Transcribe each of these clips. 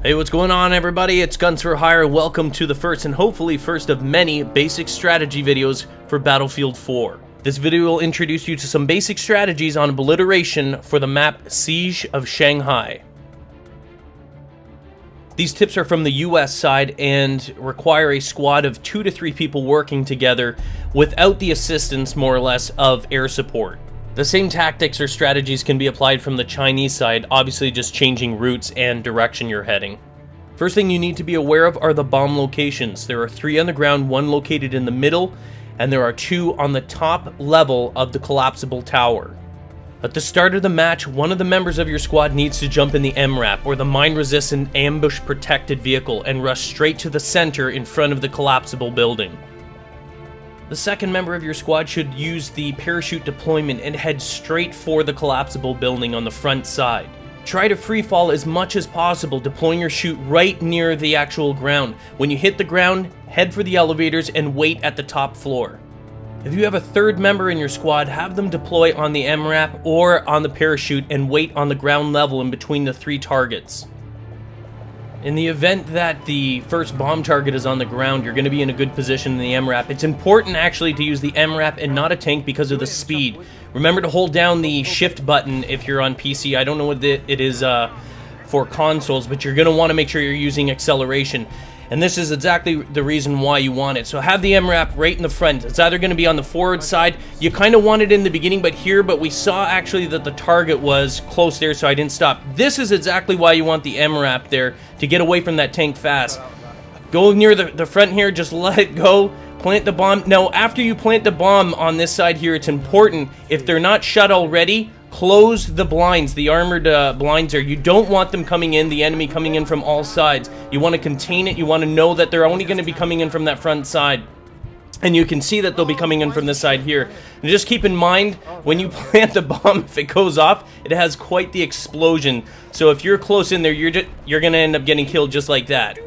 Hey, what's going on, everybody? It's Guns for Hire. Welcome to the first and hopefully first of many basic strategy videos for Battlefield 4. This video will introduce you to some basic strategies on obliteration for the map Siege of Shanghai. These tips are from the US side and require a squad of 2 to 3 people working together without the assistance, more or less, of air support. The same tactics or strategies can be applied from the Chinese side, obviously just changing routes and direction you're heading. First thing you need to be aware of are the bomb locations. There are 3 on the ground, 1 located in the middle, and there are 2 on the top level of the collapsible tower. At the start of the match, one of the members of your squad needs to jump in the MRAP, or the mine-resistant ambush-protected vehicle, and rush straight to the center in front of the collapsible building. The second member of your squad should use the parachute deployment and head straight for the collapsible building on the front side. Try to free fall as much as possible, deploying your chute right near the actual ground. When you hit the ground, head for the elevators and wait at the top floor. If you have a third member in your squad, have them deploy on the MRAP or on the parachute and wait on the ground level in between the 3 targets. In the event that the first bomb target is on the ground, you're going to be in a good position in the MRAP. It's important actually to use the MRAP and not a tank because of the speed. Remember to hold down the shift button if you're on PC. I don't know what it is for consoles, but you're going to want to make sure you're using acceleration. And this is exactly the reason why you want it. So have the MRAP right in the front. It's either going to be on the forward side. You kind of want it in the beginning, but we saw actually that the target was close there, so I didn't stop. This is exactly why you want the MRAP there, to get away from that tank fast. Go near the front here, just let it go. Plant the bomb. Now, after you plant the bomb on this side here, it's important, if they're not shut already, close the blinds, the armored blinds there. You don't want them coming in, the enemy coming in from all sides. You want to contain it. You want to know that they're only going to be coming in from that front side. And you can see that they'll be coming in from this side here. And just keep in mind, when you plant the bomb, if it goes off, it has quite the explosion. So if you're close in there, you're going to end up getting killed just like that.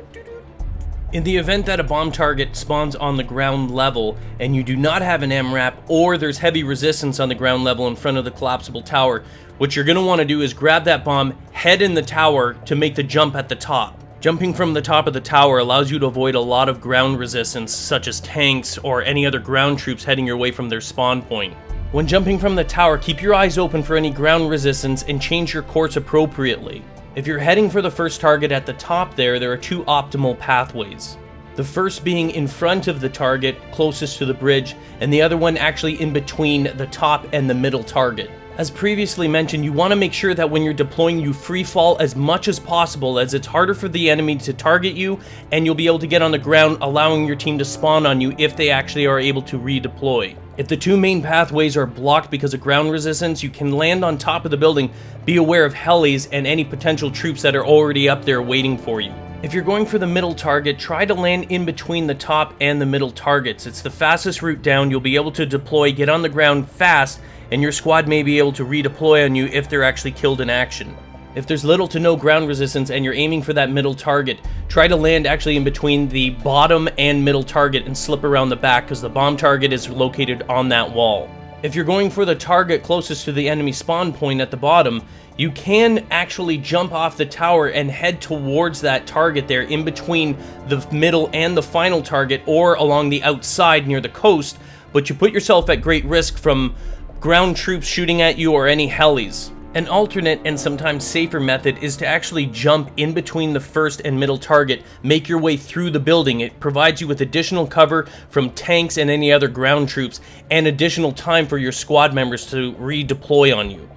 In the event that a bomb target spawns on the ground level and you do not have an MRAP, or there's heavy resistance on the ground level in front of the collapsible tower, what you're going to want to do is grab that bomb, head in the tower to make the jump at the top. Jumping from the top of the tower allows you to avoid a lot of ground resistance, such as tanks or any other ground troops heading your way from their spawn point. When jumping from the tower, keep your eyes open for any ground resistance and change your course appropriately. If you're heading for the first target at the top there are 2 optimal pathways. The first being in front of the target, closest to the bridge, and the other one actually in between the top and the middle target. As previously mentioned, you want to make sure that when you're deploying, you free fall as much as possible, as it's harder for the enemy to target you, and you'll be able to get on the ground, allowing your team to spawn on you if they actually are able to redeploy. If the 2 main pathways are blocked because of ground resistance, you can land on top of the building. Be aware of helis and any potential troops that are already up there waiting for you. If you're going for the middle target, try to land in between the top and the middle targets. It's the fastest route down. You'll be able to deploy, get on the ground fast, and your squad may be able to redeploy on you if they're actually killed in action. If there's little to no ground resistance and you're aiming for that middle target, try to land actually in between the bottom and middle target and slip around the back, because the bomb target is located on that wall. If you're going for the target closest to the enemy spawn point at the bottom, you can actually jump off the tower and head towards that target there in between the middle and the final target, or along the outside near the coast, but you put yourself at great risk from ground troops shooting at you or any helis. An alternate and sometimes safer method is to actually jump in between the first and middle target, make your way through the building. It provides you with additional cover from tanks and any other ground troops, and additional time for your squad members to redeploy on you.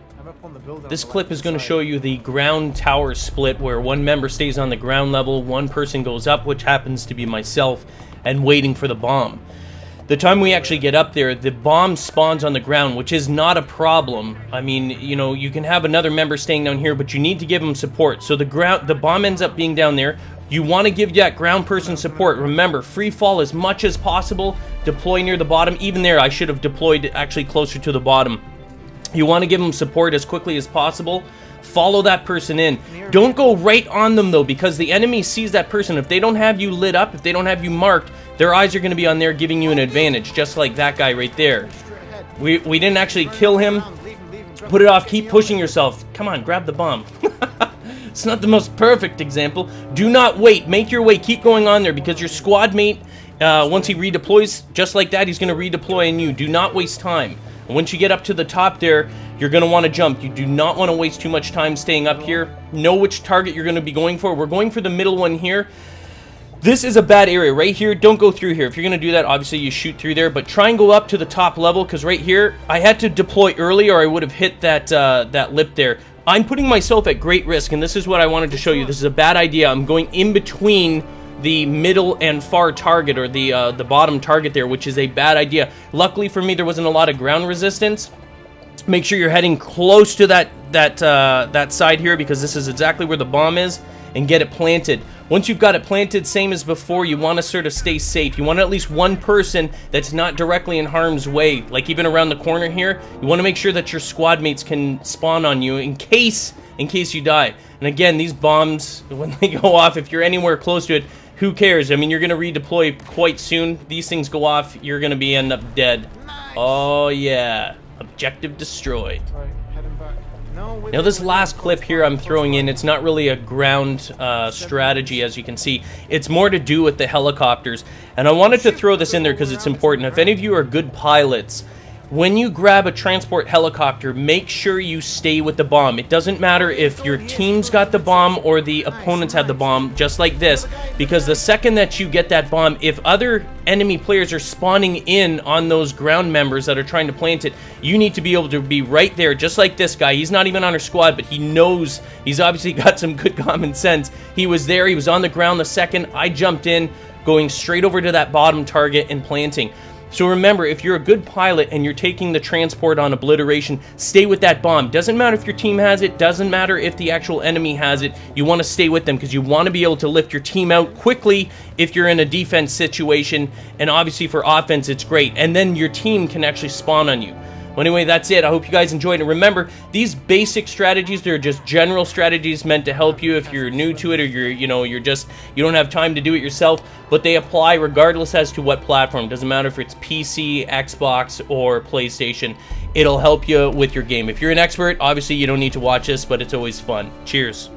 This clip is going to show you the ground tower split, where 1 member stays on the ground level, 1 person goes up, which happens to be myself, and waiting for the bomb. The time we actually get up there, the bomb spawns on the ground, which is not a problem. I mean, you know, you can have another member staying down here, but you need to give them support. So the bomb ends up being down there. You want to give that ground person support. Remember, free fall as much as possible. Deploy near the bottom. Even there, I should have deployed actually closer to the bottom. You want to give them support as quickly as possible. Follow that person in. Don't go right on them, though, because the enemy sees that person. If they don't have you lit up, if they don't have you marked, their eyes are going to be on there, giving you an advantage, just like that guy right there. We didn't actually kill him. Put it off. Keep pushing yourself. Come on, grab the bomb. It's not the most perfect example. Do not wait. Make your way. Keep going on there because your squad mate, once he redeploys, just like that, he's going to redeploy on you. Do not waste time. And once you get up to the top there, you're going to want to jump. You do not want to waste too much time staying up here. Know which target you're going to be going for. We're going for the middle one here. This is a bad area. Right here, don't go through here. If you're going to do that, obviously you shoot through there. But try and go up to the top level because right here, I had to deploy early or I would have hit that, that lip there. I'm putting myself at great risk, and this is what I wanted to show you. This is a bad idea. I'm going in between the middle and far target, or the bottom target there, which is a bad idea. Luckily for me, there wasn't a lot of ground resistance. Make sure you're heading close to that side here, because this is exactly where the bomb is, and get it planted. Once you've got it planted, same as before, you want to sort of stay safe. You want at least one person that's not directly in harm's way, like even around the corner here. You want to make sure that your squad mates can spawn on you in case you die. And again, these bombs, when they go off, if you're anywhere close to it, who cares? I mean, you're going to redeploy quite soon. These things go off, you're going to end up dead. Nice. Oh yeah, objective destroyed. Now this last clip here I'm throwing in, it's not really a ground strategy, as you can see. It's more to do with the helicopters. And I wanted to throw this in there because it's important. If any of you are good pilots, when you grab a transport helicopter, make sure you stay with the bomb. It doesn't matter if your team's got the bomb or the opponents have the bomb, just like this. Because the second that you get that bomb, if other enemy players are spawning in on those ground members that are trying to plant it, you need to be able to be right there, just like this guy. He's not even on our squad, but he knows, he's obviously got some good common sense. He was there, he was on the ground the second I jumped in, going straight over to that bottom target and planting. So remember, if you're a good pilot and you're taking the transport on obliteration, stay with that bomb. Doesn't matter if your team has it, doesn't matter if the actual enemy has it, you want to stay with them because you want to be able to lift your team out quickly if you're in a defense situation, and obviously for offense it's great, and then your team can actually spawn on you. Well, anyway, that's it. I hope you guys enjoyed it. Remember, these basic strategies, they're just general strategies meant to help you if you're new to it or you don't have time to do it yourself, but they apply regardless as to what platform. Doesn't matter if it's PC, Xbox, or PlayStation. It'll help you with your game. If you're an expert, obviously you don't need to watch this, but it's always fun. Cheers.